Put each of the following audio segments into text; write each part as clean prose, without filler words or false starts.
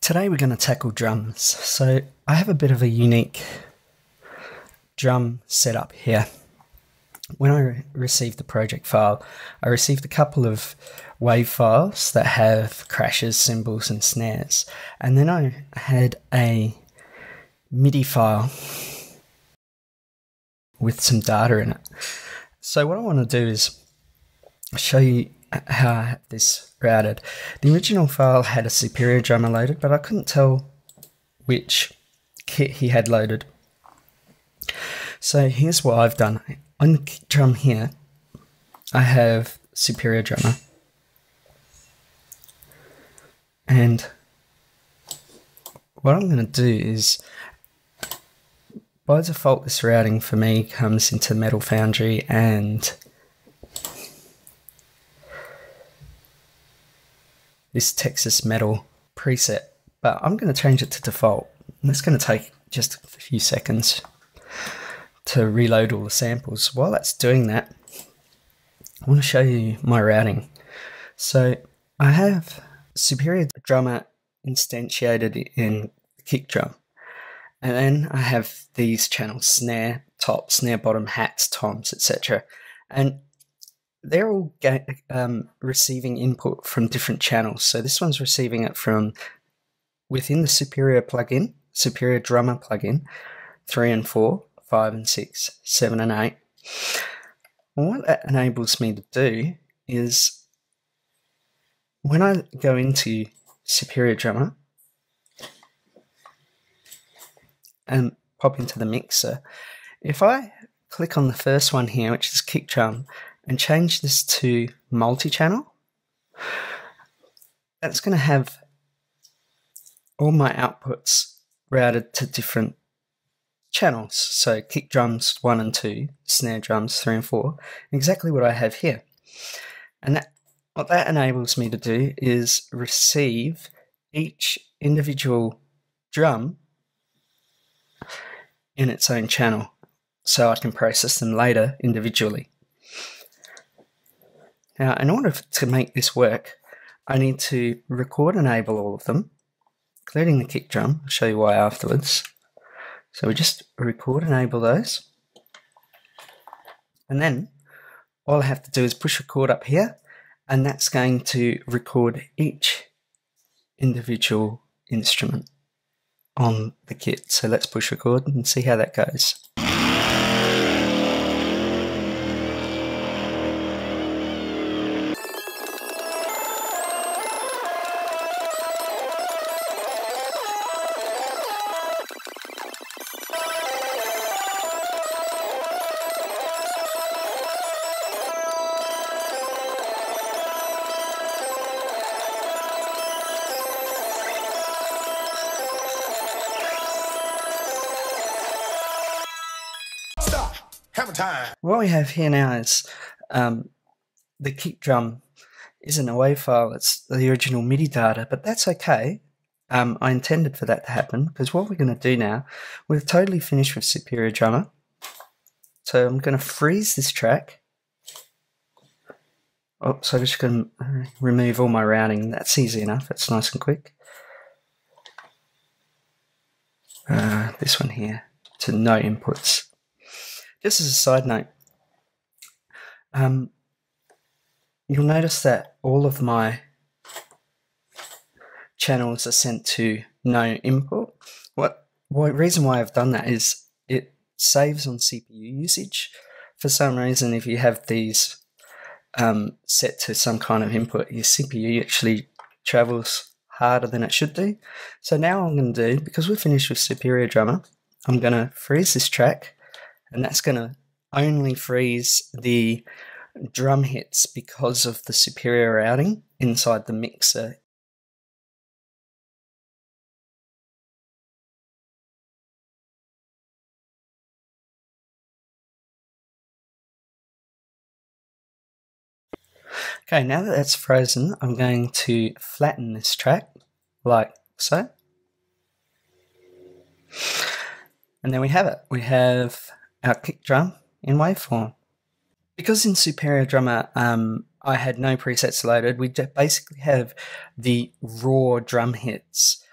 Today we're going to tackle drums. So I have a bit of a unique drum setup here. When I received the project file, I received a couple of wave files that have crashes, cymbals and snares. And then I had a MIDI file with some data in it. So what I want to do is show you how I have this routed. The original file had a Superior drummer loaded, but I couldn't tell which kit he had loaded. So here's what I've done. On the kick drum here, I have Superior drummer. And what I'm going to do is, by default, this routing for me comes into Metal Foundry and this Texas Metal preset, but I'm going to change it to default. And it's going to take just a few seconds to reload all the samples. While that's doing that, I want to show you my routing. So I have Superior drummer instantiated in kick drum, and then I have these channels: snare top, snare bottom, hats, toms, etc. And they're all receiving input from different channels. So this one's receiving it from within the Superior plugin, Superior drummer plugin, 3 and 4, 5 and 6, 7 and 8. And what that enables me to do is, when I go into Superior drummer and pop into the mixer, if I click on the first one here, which is kick drum, and change this to multi-channel, that's going to have all my outputs routed to different channels. So kick drums 1 and 2, snare drums 3 and 4, exactly what I have here. And what that enables me to do is receive each individual drum in its own channel, so I can process them later individually. Now, in order to make this work, I need to record enable all of them, including the kick drum. I'll show you why afterwards. So we just record enable those. And then all I have to do is push record up here, and that's going to record each individual instrument on the kit. So let's push record and see how that goes. What we have here now is the kick drum isn't a WAV file, it's the original MIDI data, but that's okay. I intended for that to happen, because what we're going to do now, we're totally finished with Superior drummer. So I'm going to freeze this track. Oh, so I'm just going to remove all my routing. That's easy enough, it's nice and quick. This one here, to no inputs. Just as a side note, you'll notice that all of my channels are sent to no input. Reason why I've done that is it saves on CPU usage. For some reason, if you have these set to some kind of input, your CPU actually travels harder than it should do. So now what I'm going to do, because we're finished with Superior drummer, I'm going to freeze this track. And that's going to only freeze the drum hits because of the Superior routing inside the mixer. Okay, now that that's frozen, I'm going to flatten this track like so. And then we have it. We have our kick drum in waveform. Because in Superior drummer I had no presets loaded, we basically have the raw drum hits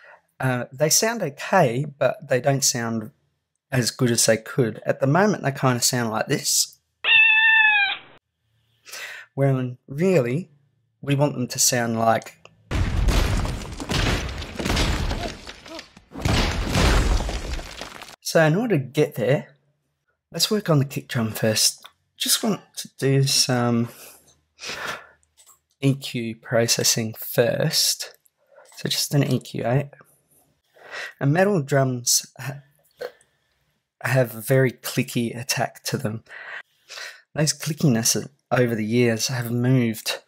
They sound okay, but they don't sound as good as they could. At the moment, they kind of sound like this. When really, we want them to sound like... So in order to get there, let's work on the kick drum first. Just want to do some EQ processing first. So just an EQ8. And metal drums have a very clicky attack to them. Those clickiness over the years have moved.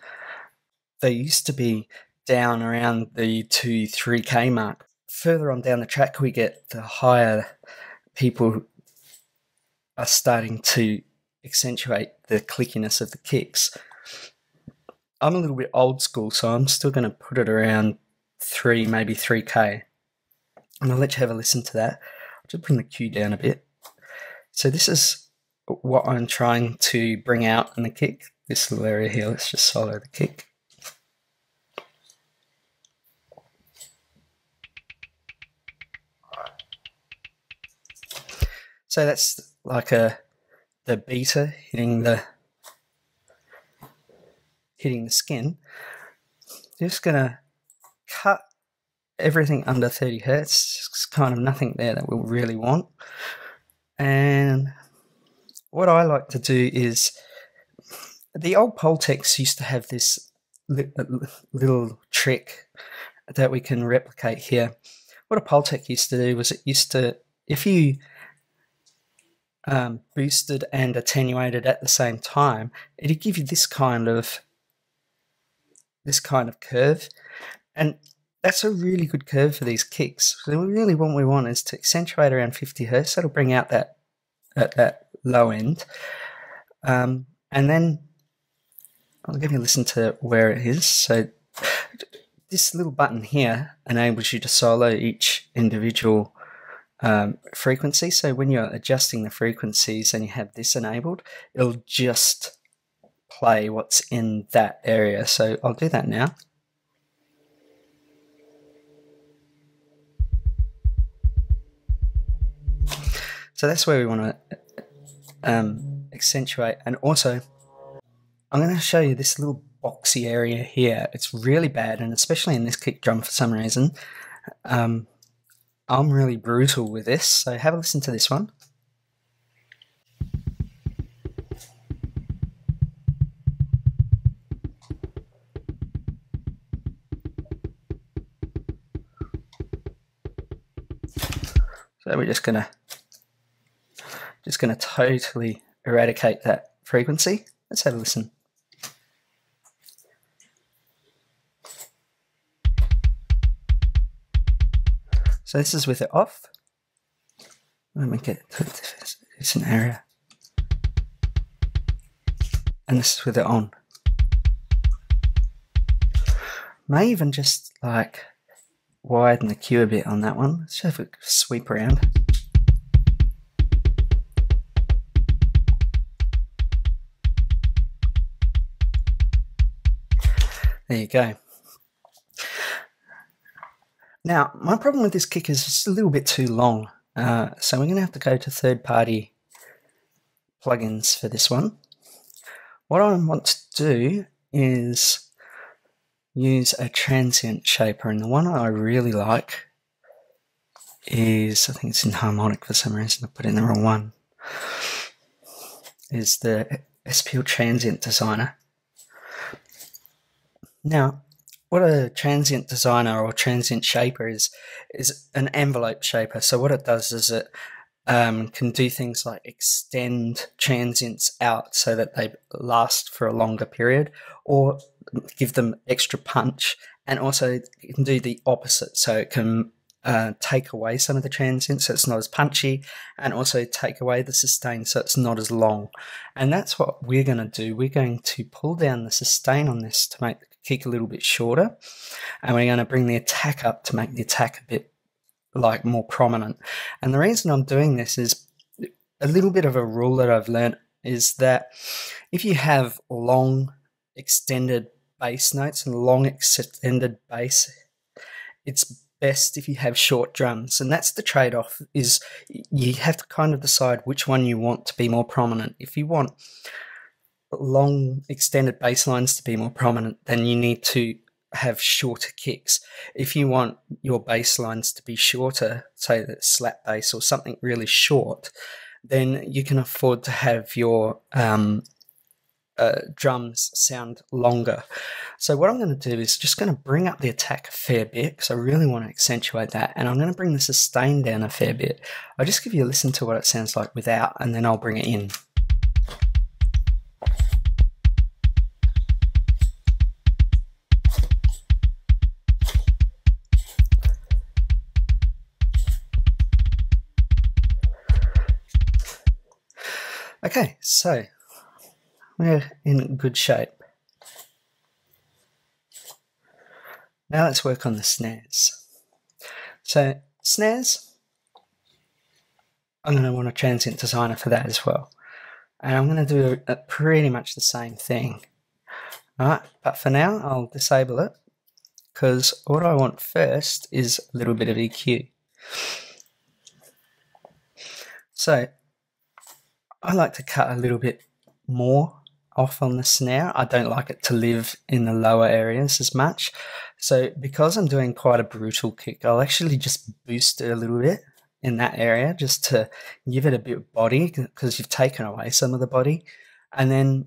They used to be down around the 2-3K mark. Further on down the track we get, the higher people are starting to accentuate the clickiness of the kicks. I'm a little bit old school, so I'm still going to put it around 3, maybe 3K. And I'll let you have a listen to that. I'll just bring the Q down a bit. So this is what I'm trying to bring out in the kick. This little area here, let's just solo the kick. So that's like the beta hitting the skin. Just gonna cut everything under 30 hertz. It's kind of nothing there that we'll really want. And what I like to do is, the old Pultecs used to have this little trick that we can replicate here. What a Pultec used to do was it used to, if you boosted and attenuated at the same time, it'd give you this kind of curve, and that's a really good curve for these kicks. So really what we want is to accentuate around 50 hertz. That'll bring out that at that low end, and then I'll give you a listen to where it is. So this little button here enables you to solo each individual frequency. So when you're adjusting the frequencies and you have this enabled, it'll just play what's in that area. So I'll do that now. So that's where we want to accentuate. And also, I'm going to show you this little boxy area here. It's really bad, and especially in this kick drum for some reason. I'm really brutal with this, so have a listen to this one. So we're just gonna totally eradicate that frequency. Let's have a listen. So this is with it off. Let me get to it's an area. And this is with it on. May even just like widen the Q a bit on that one. Let's have a sweep around. There you go. Now, my problem with this kick is it's a little bit too long. So we're going to have to go to third-party plugins for this one. What I want to do is use a transient shaper, and the one I really like is, I think it's in harmonic for some reason, I put in the wrong one, is the SPL Transient Designer. Now, what a transient designer or transient shaper is an envelope shaper. So what it does is it can do things like extend transients out so that they last for a longer period, or give them extra punch, and also it can do the opposite. So it can take away some of the transients so it's not as punchy, and also take away the sustain so it's not as long. And that's what we're going to do. We're going to pull down the sustain on this to make the kick a little bit shorter, and we're going to bring the attack up to make the attack a bit like more prominent. And the reason I'm doing this is a little bit of a rule that I've learned is that if you have long extended bass notes and long extended bass, it's best if you have short drums, and that's the trade-off, is you have to kind of decide which one you want to be more prominent. If you want long extended bass lines to be more prominent, then you need to have shorter kicks. If you want your bass lines to be shorter, say the slap bass or something really short, then you can afford to have your drums sound longer. So what I'm going to do is just going to bring up the attack a fair bit, because I really want to accentuate that, and I'm going to bring the sustain down a fair bit. I'll just give you a listen to what it sounds like without, and then I'll bring it in. Okay, so we're in good shape. Now let's work on the snares. So snares, I'm going to want a Transient Designer for that as well. And I'm going to do pretty much the same thing. Alright, but for now I'll disable it, because what I want first is a little bit of EQ. So I like to cut a little bit more off on the snare. I don't like it to live in the lower areas as much. So because I'm doing quite a brutal kick, I'll actually just boost it a little bit in that area, just to give it a bit of body, because you've taken away some of the body. And then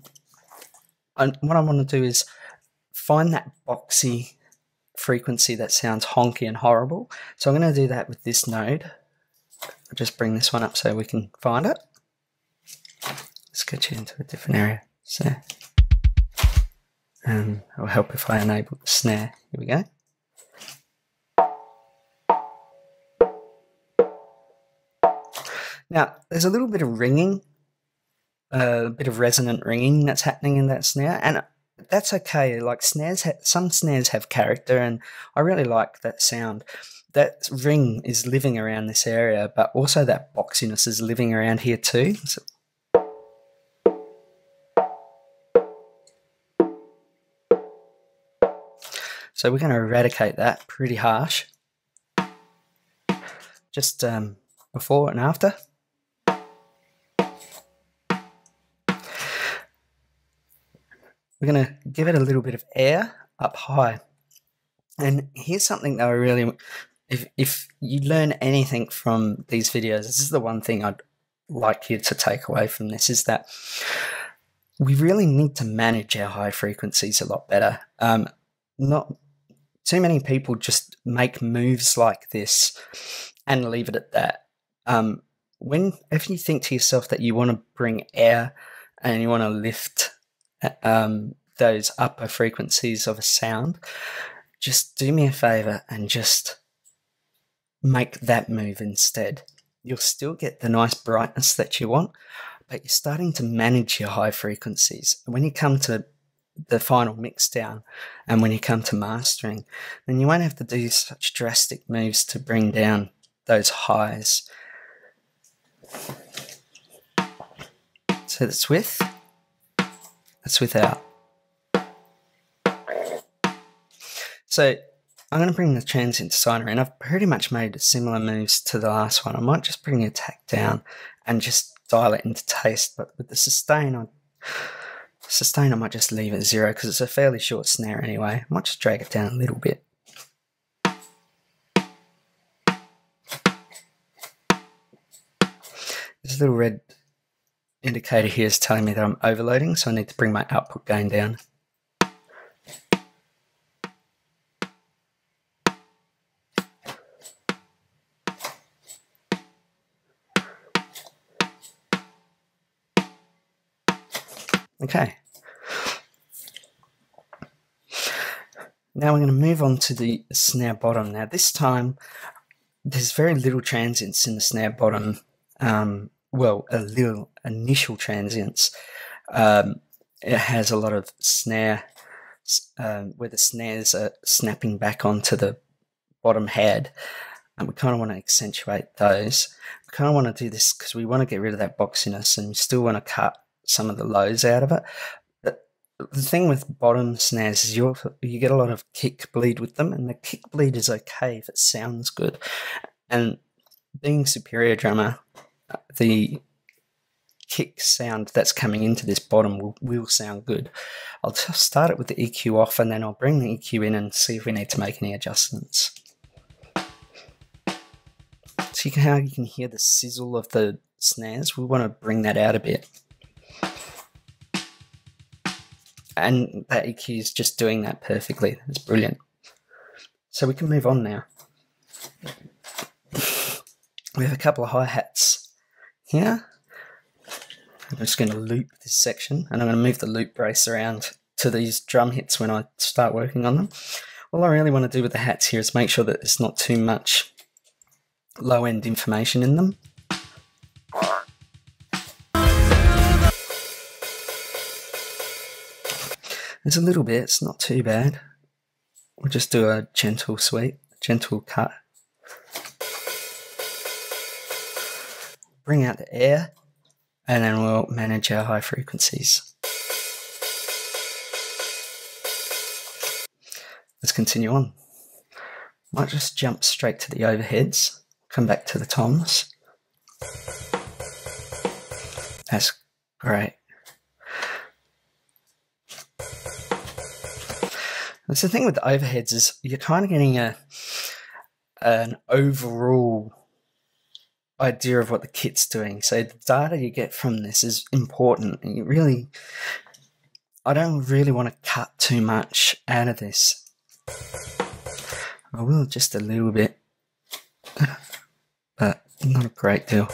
what I want to do is find that boxy frequency that sounds honky and horrible. So I'm going to do that with this node. I'll just bring this one up so we can find it. Let's get you into a different area. So, it'll help if I enable the snare. Here we go. Now, there's a little bit of ringing, a bit of resonant ringing that's happening in that snare, and that's okay. Like some snares have character, and I really like that sound. That ring is living around this area, but also that boxiness is living around here too. So we're going to eradicate that pretty harsh. Just before and after. We're going to give it a little bit of air up high. And here's something that I really, if you learn anything from these videos, this is the one thing I'd like you to take away from this, is that we really need to manage our high frequencies a lot better. Not too many people just make moves like this and leave it at that. If you think to yourself that you want to bring air and you want to lift those upper frequencies of a sound, just do me a favor and just make that move instead. You'll still get the nice brightness that you want, but you're starting to manage your high frequencies. When you come to the final mix down and when you come to mastering, then you won't have to do such drastic moves to bring down those highs. So that's with, that's without. So I'm going to bring the Transient Designer in. I've pretty much made similar moves to the last one. I might just bring the attack down and just dial it into taste, but with the sustain, I might just leave it at 0 because it's a fairly short snare anyway. I might just drag it down a little bit. This little red indicator here is telling me that I'm overloading, so I need to bring my output gain down. Okay. Now we're going to move on to the snare bottom. Now this time there's very little transients in the snare bottom. Well, a little initial transients. It has a lot of snare where the snares are snapping back onto the bottom head, and we kind of want to accentuate those. We kind of want to do this because we want to get rid of that boxiness, and we still want to cut some of the lows out of it. But the thing with bottom snares is you get a lot of kick bleed with them, and the kick bleed is okay if it sounds good. And being superior drummer, the kick sound that's coming into this bottom will sound good. I'll just start it with the EQ off, and then I'll bring the EQ in and see if we need to make any adjustments. So how you can hear the sizzle of the snares. We want to bring that out a bit. And that EQ is just doing that perfectly. It's brilliant. So we can move on now. We have a couple of hi-hats here. I'm just going to loop this section, and I'm going to move the loop brace around to these drum hits when I start working on them. All I really want to do with the hats here is make sure that there's not too much low-end information in them. There's a little bit, it's not too bad. We'll just do a gentle sweep, gentle cut. Bring out the air, and then we'll manage our high frequencies. Let's continue on. Might just jump straight to the overheads, come back to the toms. That's great. That's the thing with the overheads is you're kind of getting an overall idea of what the kit's doing. So the data you get from this is important. And I don't really want to cut too much out of this. I will just a little bit, but not a great deal.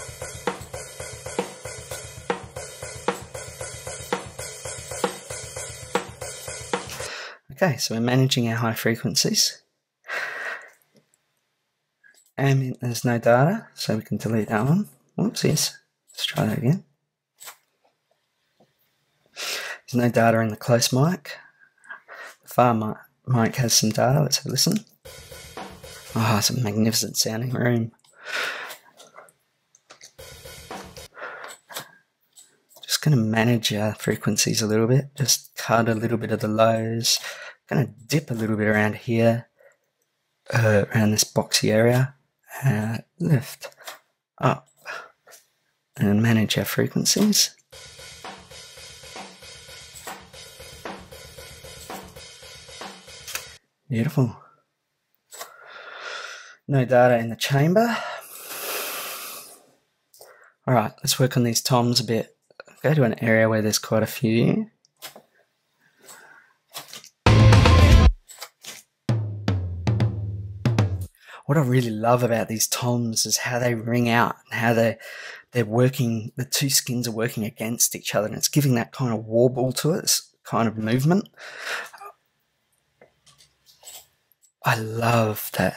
Okay, so we're managing our high frequencies. Ambient, there's no data, so we can delete that one. Whoopsies. Let's try that again. There's no data in the close mic. The far mic has some data. Let's have a listen. Oh, it's a magnificent sounding room. Just going to manage our frequencies a little bit. Just cut a little bit of the lows. Going to dip a little bit around here, around this boxy area. Lift up and manage our frequencies. Beautiful. No data in the chamber. Alright, let's work on these toms a bit. Go to an area where there's quite a few. What I really love about these toms is how they ring out and how they're working, the two skins are working against each other, and it's giving that kind of warble to it, this kind of movement. I love that.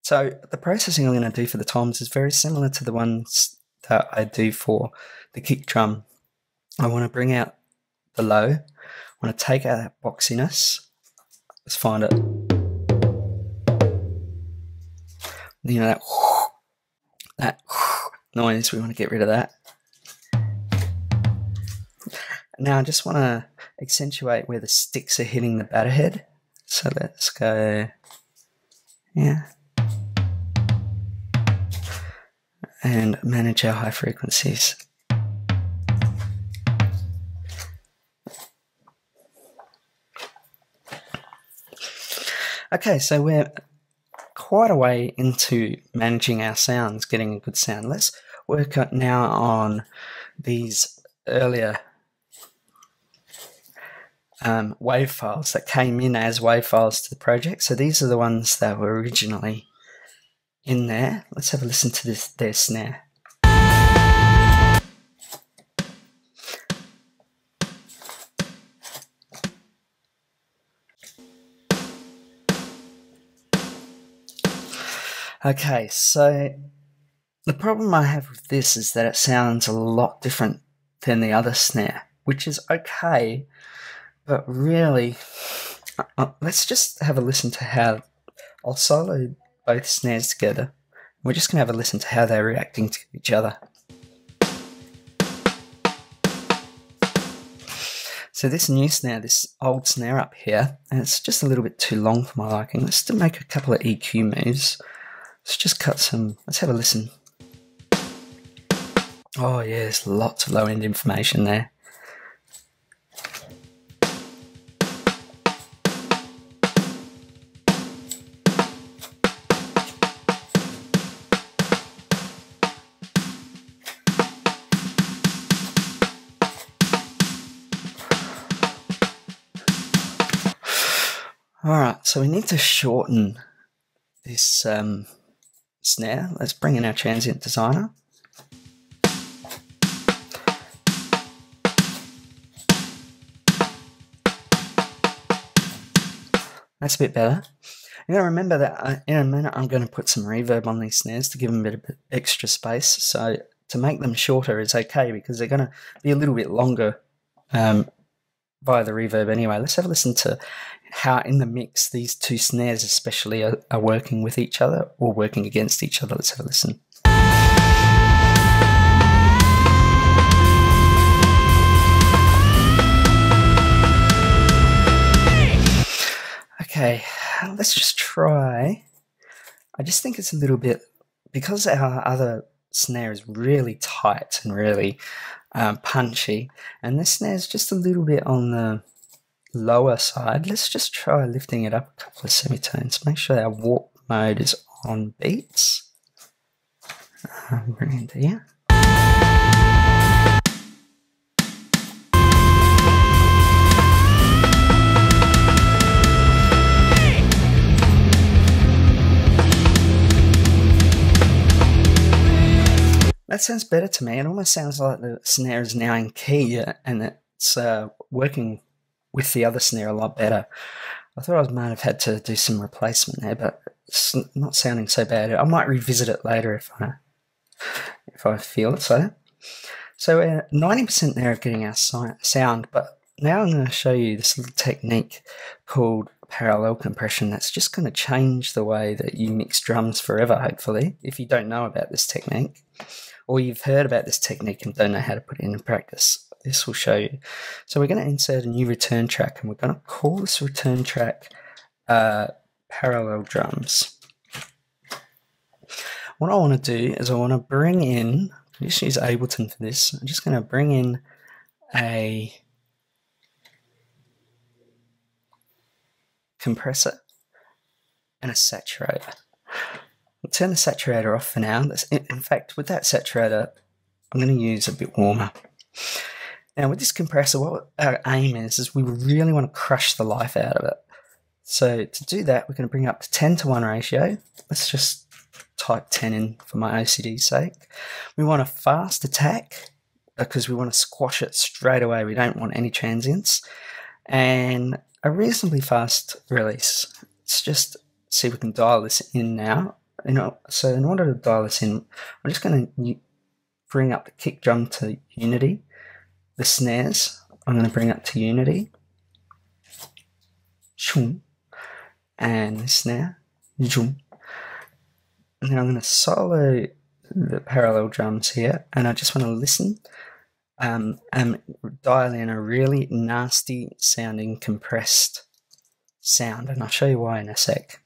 So the processing I'm going to do for the toms is very similar to the ones that I do for the kick drum. I want to bring out the low, I want to take out that boxiness. Let's find it. You know, that noise, we want to get rid of that. Now I just want to accentuate where the sticks are hitting the batter head. So let's go, yeah. And manage our high frequencies. Okay, so we're quite a way into managing our sounds, getting a good sound. Let's work now on these earlier wave files that came in as wave files to the project. So these are the ones that were originally in there. Let's have a listen to their snare. Okay, so the problem I have with this is that it sounds a lot different than the other snare, which is okay, but really, let's just have a listen to how I'll solo both snares together. We're just going to have a listen to how they're reacting to each other. So this new snare, this old snare up here, and it's just a little bit too long for my liking. Let's just make a couple of EQ moves. Let's just cut some, let's have a listen. Oh yeah, there's lots of low-end information there. Alright, so we need to shorten this snare. Let's bring in our Transient Designer. That's a bit better. You gotta remember that in a minute I'm going to put some reverb on these snares to give them a bit of extra space. So to make them shorter is okay because they're going to be a little bit longer via the reverb anyway. Let's have a listen to how in the mix these two snares especially are working with each other or working against each other. Let's have a listen. Okay, let's just try. I just think it's a little bit, because our other snare is really tight and really punchy, and this snare is just a little bit on the lower side. Let's just try lifting it up a couple of semitones. Make sure our warp mode is on beats. Bring it into here. That sounds better to me. It almost sounds like the snare is now in key and it's working with the other snare a lot better. I thought I might have had to do some replacement there, but it's not sounding so bad. I might revisit it later if I feel it so. So we're 90% there of getting our sound, but now I'm going to show you this little technique called parallel compression that's just going to change the way that you mix drums forever, hopefully, if you don't know about this technique, or you've heard about this technique and don't know how to put it into practice. This will show you. So we're going to insert a new return track, and we're going to call this return track parallel drums. What I want to do is I want to bring in, just use Ableton for this, I'm just going to bring in a compressor and a saturator. We'll turn the saturator off for now. In fact, with that saturator, I'm going to use a bit warmer. Now with this compressor, what our aim is we really want to crush the life out of it. So to do that, we're going to bring it up to 10:1 ratio. Let's just type 10 in for my OCD's sake. We want a fast attack because we want to squash it straight away. We don't want any transients. And a reasonably fast release. Let's just see if we can dial this in now. So in order to dial this in, I'm just going to bring up the kick drum to unity. The snares, I'm going to bring up to unity. And the snare. And then I'm going to solo the parallel drums here. And I just want to listen and dial in a really nasty sounding compressed sound. And I'll show you why in a sec.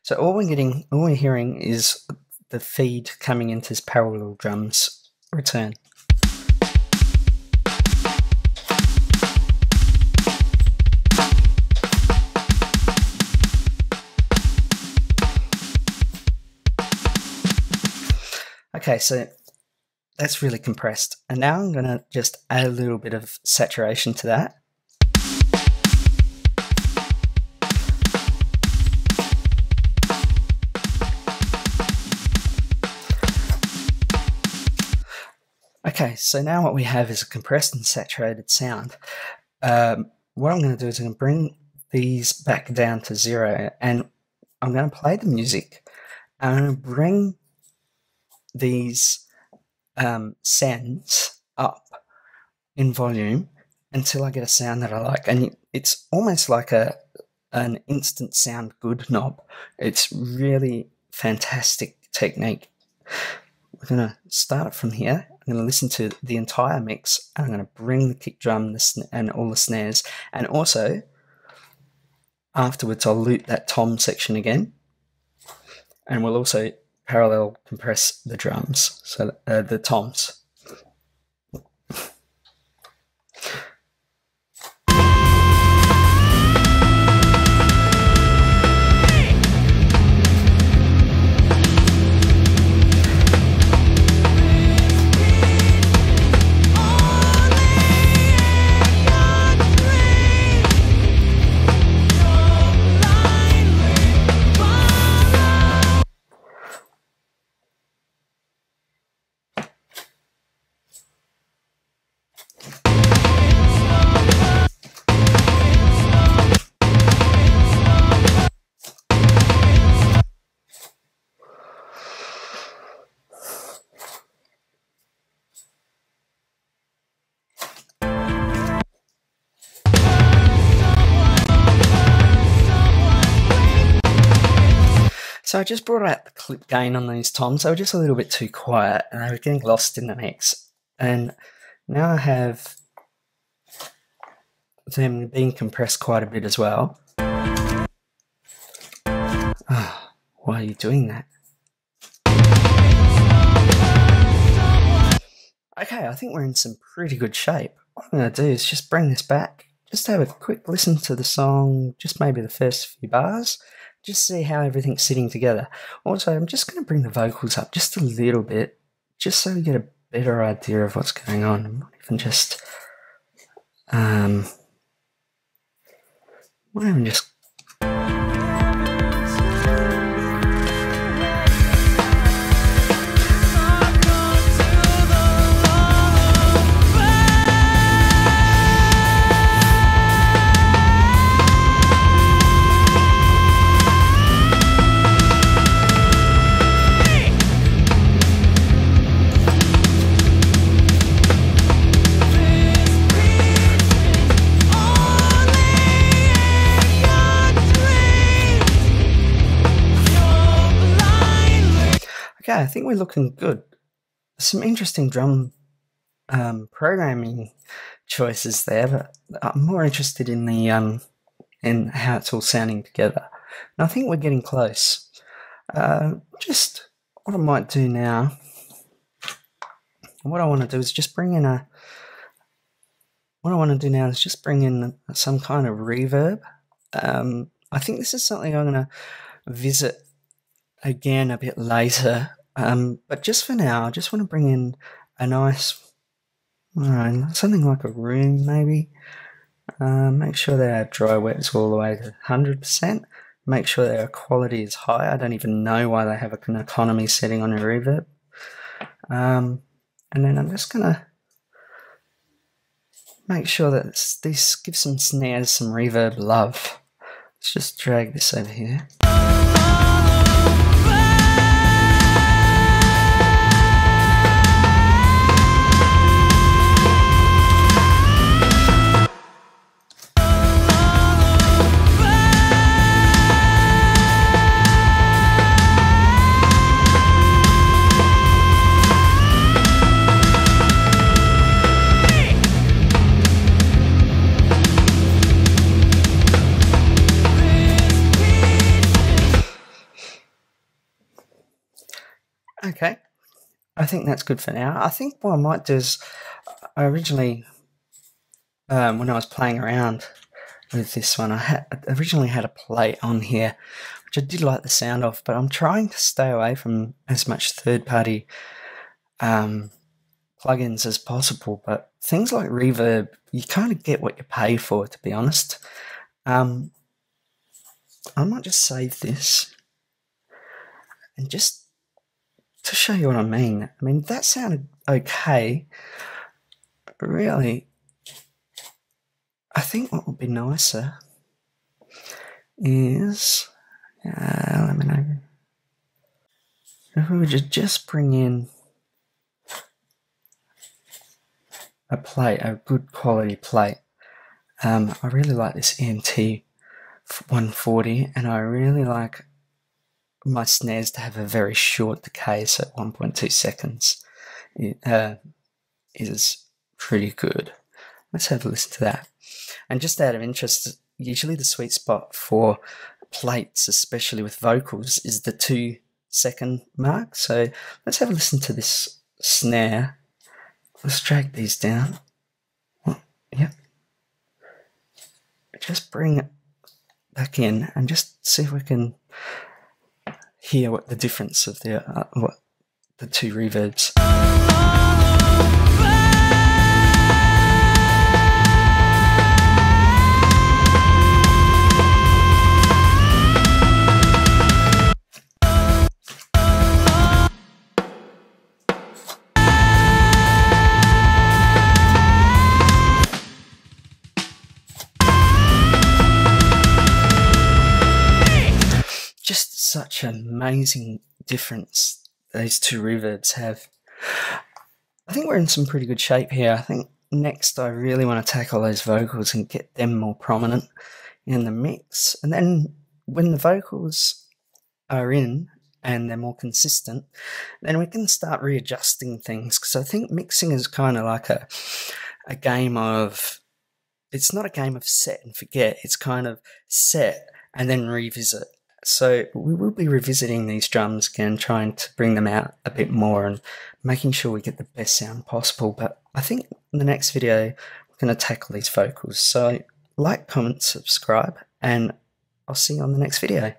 So all we're hearing is the feed coming into this parallel drums return. Okay, so that's really compressed. And now I'm going to just add a little bit of saturation to that. Okay, so now what we have is a compressed and saturated sound. What I'm going to do is I'm going to bring these back down to 0, and I'm going to play the music. I'm going to bring these sends up in volume until I get a sound that I like. And it's almost like an instant sound good knob. It's really fantastic technique. we're going to start it from here. I'm going to listen to the entire mix. And I'm going to bring the kick drum and all the snares. And also, afterwards, I'll loop that tom section again. And we'll also parallel compress the drums, so the toms. So I just brought out the clip gain on these toms. They were just a little bit too quiet and they were getting lost in the mix. And now I have them being compressed quite a bit as well. Oh, why are you doing that? Okay, I think we're in some pretty good shape. What I'm going to do is just bring this back. Just have a quick listen to the song, just maybe the first few bars. Just see how everything's sitting together. Also, I'm just going to bring the vocals up just a little bit, just so we get a better idea of what's going on. I'm not even just, Okay, I think we're looking good. Some interesting drum programming choices there, but I'm more interested in the in how it's all sounding together. And I think we're getting close. Just what I might do now, what I want to do is just bring in some kind of reverb. I think this is something I'm going to visit again a bit later. But just for now, I just want to bring in a nice, something like a room maybe. Make sure that our dry wet is all the way to 100%. Make sure that our quality is high. I don't even know why they have an economy setting on a reverb. And then I'm just going to make sure that this gives some snares some reverb love. Let's just drag this over here. Okay, I think that's good for now. I think what I might do is, I originally, when I was playing around with this one, I originally had a plate on here, which I did like the sound of, but I'm trying to stay away from as much third-party plugins as possible. But things like Reverb, you kind of get what you pay for, to be honest. I might just save this and just to show you what I mean. I mean, that sounded okay, but really, I think what would be nicer is, let me know, if we would just bring in a plate, a good quality plate. I really like this EMT 140, and I really like my snares to have a very short decay, so 1.2 seconds is pretty good. Let's have a listen to that. And just out of interest, usually the sweet spot for plates, especially with vocals, is the 2-second mark. So let's have a listen to this snare. Let's drag these down. Yep. Just bring it back in and just see if we can hear what the difference of the two reverbs. Just such an amazing difference these two reverbs have. I think we're in some pretty good shape here. I think next I really want to tackle those vocals and get them more prominent in the mix. And then when the vocals are in and they're more consistent, then we can start readjusting things. Because I think mixing is kind of like a game of, it's not a game of set and forget. It's kind of set and then revisit. So we will be revisiting these drums again, trying to bring them out a bit more and making sure we get the best sound possible. But I think in the next video, we're going to tackle these vocals. So like, comment, subscribe, and I'll see you on the next video.